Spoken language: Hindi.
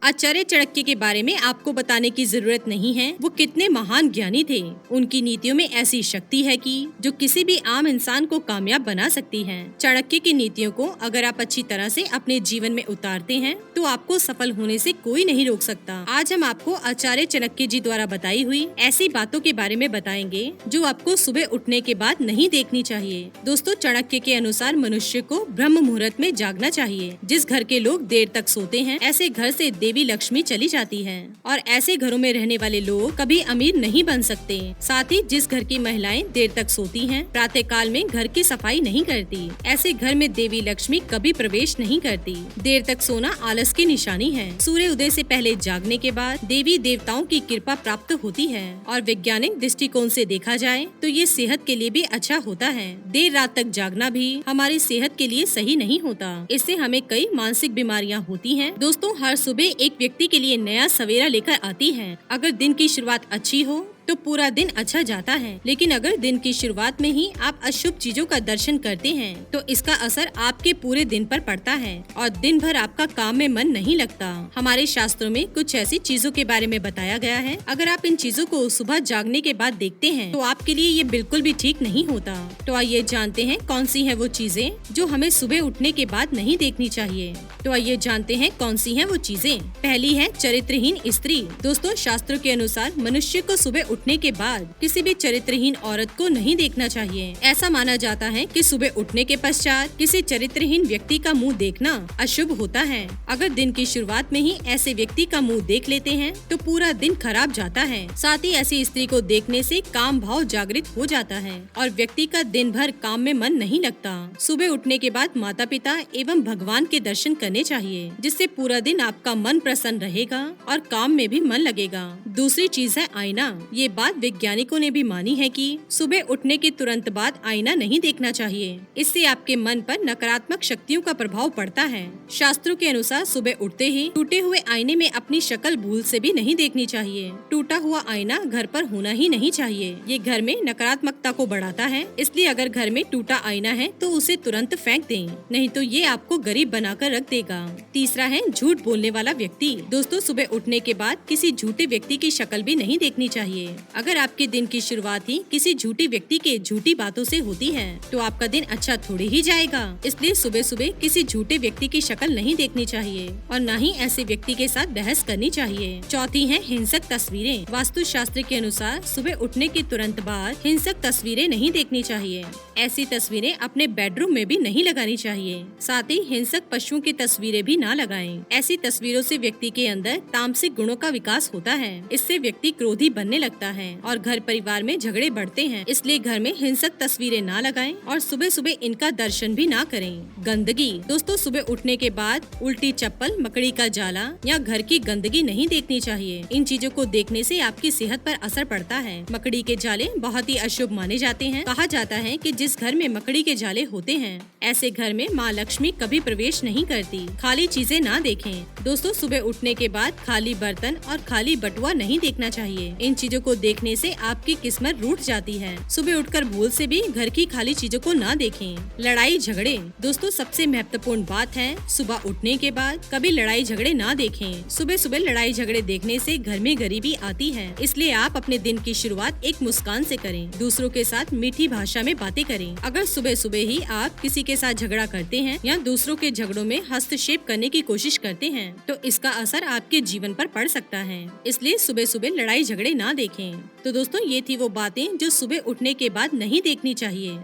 आचार्य चाणक्य के बारे में आपको बताने की जरूरत नहीं है। वो कितने महान ज्ञानी थे। उनकी नीतियों में ऐसी शक्ति है कि जो किसी भी आम इंसान को कामयाब बना सकती है। चाणक्य की नीतियों को अगर आप अच्छी तरह से अपने जीवन में उतारते हैं तो आपको सफल होने से कोई नहीं रोक सकता। आज हम आपको आचार्य चाणक्य जी द्वारा बताई हुई ऐसी बातों के बारे में बताएंगे जो आपको सुबह उठने के बाद नहीं देखनी चाहिए। दोस्तों, चाणक्य के अनुसार मनुष्य को ब्रह्म मुहूर्त में जागना चाहिए। जिस घर के लोग देर तक सोते हैं, ऐसे घर से देवी लक्ष्मी चली जाती है और ऐसे घरों में रहने वाले लोग कभी अमीर नहीं बन सकते। साथ ही जिस घर की महिलाएं देर तक सोती हैं, प्रातः काल में घर की सफाई नहीं करती, ऐसे घर में देवी लक्ष्मी कभी प्रवेश नहीं करती। देर तक सोना आलस की निशानी है। सूर्य उदय से पहले जागने के बाद देवी देवताओं की कृपा प्राप्त होती है और वैज्ञानिक दृष्टिकोण से देखा जाए तो ये सेहत के लिए भी अच्छा होता है। देर रात तक जागना भी हमारी सेहत के लिए सही नहीं होता। इससे हमें कई मानसिक बीमारियां होती हैं। दोस्तों, हर सुबह एक व्यक्ति के लिए नया सवेरा लेकर आती है। अगर दिन की शुरुआत अच्छी हो तो पूरा दिन अच्छा जाता है, लेकिन अगर दिन की शुरुआत में ही आप अशुभ चीजों का दर्शन करते हैं तो इसका असर आपके पूरे दिन पर पड़ता है और दिन भर आपका काम में मन नहीं लगता। हमारे शास्त्रों में कुछ ऐसी चीजों के बारे में बताया गया है। अगर आप इन चीजों को सुबह जागने के बाद देखते हैं तो आपके लिए ये बिल्कुल भी ठीक नहीं होता। तो आइए जानते हैं कौन सी है वो चीजें जो हमें सुबह उठने के बाद नहीं देखनी चाहिए। तो आइए जानते हैं कौन सी है वो चीजें। पहली है चरित्रहीन स्त्री। दोस्तों, शास्त्रों के अनुसार मनुष्य को सुबह उठने के बाद किसी भी चरित्रहीन औरत को नहीं देखना चाहिए। ऐसा माना जाता है कि सुबह उठने के पश्चात किसी चरित्रहीन व्यक्ति का मुंह देखना अशुभ होता है। अगर दिन की शुरुआत में ही ऐसे व्यक्ति का मुंह देख लेते हैं तो पूरा दिन खराब जाता है। साथ ही ऐसी स्त्री को देखने से काम भाव जागृत हो जाता है और व्यक्ति का दिन भर काम में मन नहीं लगता। सुबह उठने के बाद माता पिता एवं भगवान के दर्शन करने चाहिए, जिससे पूरा दिन आपका मन प्रसन्न रहेगा और काम में भी मन लगेगा। दूसरी चीज है आईना। ये बात वैज्ञानिकों ने भी मानी है कि सुबह उठने के तुरंत बाद आईना नहीं देखना चाहिए। इससे आपके मन पर नकारात्मक शक्तियों का प्रभाव पड़ता है। शास्त्रों के अनुसार सुबह उठते ही टूटे हुए आईने में अपनी शक्ल भूल से भी नहीं देखनी चाहिए। टूटा हुआ आईना घर पर होना ही नहीं चाहिए। ये घर में नकारात्मकता को बढ़ाता है। इसलिए अगर घर में टूटा आईना है तो उसे तुरंत फेंक दें, नहीं तो ये आपको गरीब बनाकर रख देगा। तीसरा है झूठ बोलने वाला व्यक्ति। दोस्तों, सुबह उठने के बाद किसी झूठे व्यक्ति की शक्ल भी नहीं देखनी चाहिए। अगर आपके दिन की शुरुआत ही किसी झूठे व्यक्ति के झूठी बातों से होती है तो आपका दिन अच्छा थोड़ी ही जाएगा। इसलिए सुबह सुबह किसी झूठे व्यक्ति की शक्ल नहीं देखनी चाहिए और न ही ऐसे व्यक्ति के साथ बहस करनी चाहिए। चौथी है हिंसक तस्वीरें। वास्तु शास्त्र के अनुसार सुबह उठने के तुरंत बाद हिंसक तस्वीरें नहीं देखनी चाहिए। ऐसी तस्वीरें अपने बेडरूम में भी नहीं लगानी चाहिए। साथ ही हिंसक पशुओं की तस्वीरें भी ना लगाएं। ऐसी तस्वीरों से व्यक्ति के अंदर तामसिक गुणों का विकास होता है। इससे व्यक्ति क्रोधी बनने लगता है और घर परिवार में झगड़े बढ़ते हैं। इसलिए घर में हिंसक तस्वीरें ना लगाएं और सुबह सुबह इनका दर्शन भी ना करें। गंदगी। दोस्तों, सुबह उठने के बाद उल्टी चप्पल, मकड़ी का जाला या घर की गंदगी नहीं देखनी चाहिए। इन चीजों को देखने से आपकी सेहत पर असर पड़ता है। मकड़ी के जाले बहुत ही अशुभ माने जाते हैं। कहा जाता है कि जिस घर में मकड़ी के जाले होते हैं ऐसे घर में माँ लक्ष्मी कभी प्रवेश नहीं करती। खाली चीजें ना देखें। दोस्तों, सुबह उठने के बाद खाली बर्तन और खाली बटुआ नहीं देखना चाहिए। इन चीजों को देखने से आपकी किस्मत रूठ जाती है। सुबह उठकर भूल से भी घर की खाली चीजों को ना देखें। लड़ाई झगड़े। दोस्तों, सबसे महत्वपूर्ण बात है सुबह उठने के बाद कभी लड़ाई झगड़े ना देखें। सुबह सुबह लड़ाई झगड़े देखने से घर में गरीबी आती है। इसलिए आप अपने दिन की शुरुआत एक मुस्कान से करें। दूसरों के साथ मीठी भाषा में बातें करें। अगर सुबह सुबह ही आप किसी के साथ झगड़ा करते हैं या दूसरों के झगड़ों में हस्तक्षेप करने की कोशिश करते हैं तो इसका असर आपके जीवन पर पड़ सकता है। इसलिए सुबह सुबह लड़ाई झगड़े ना देखें। तो दोस्तों, ये थी वो बातें जो सुबह उठने के बाद नहीं देखनी चाहिए।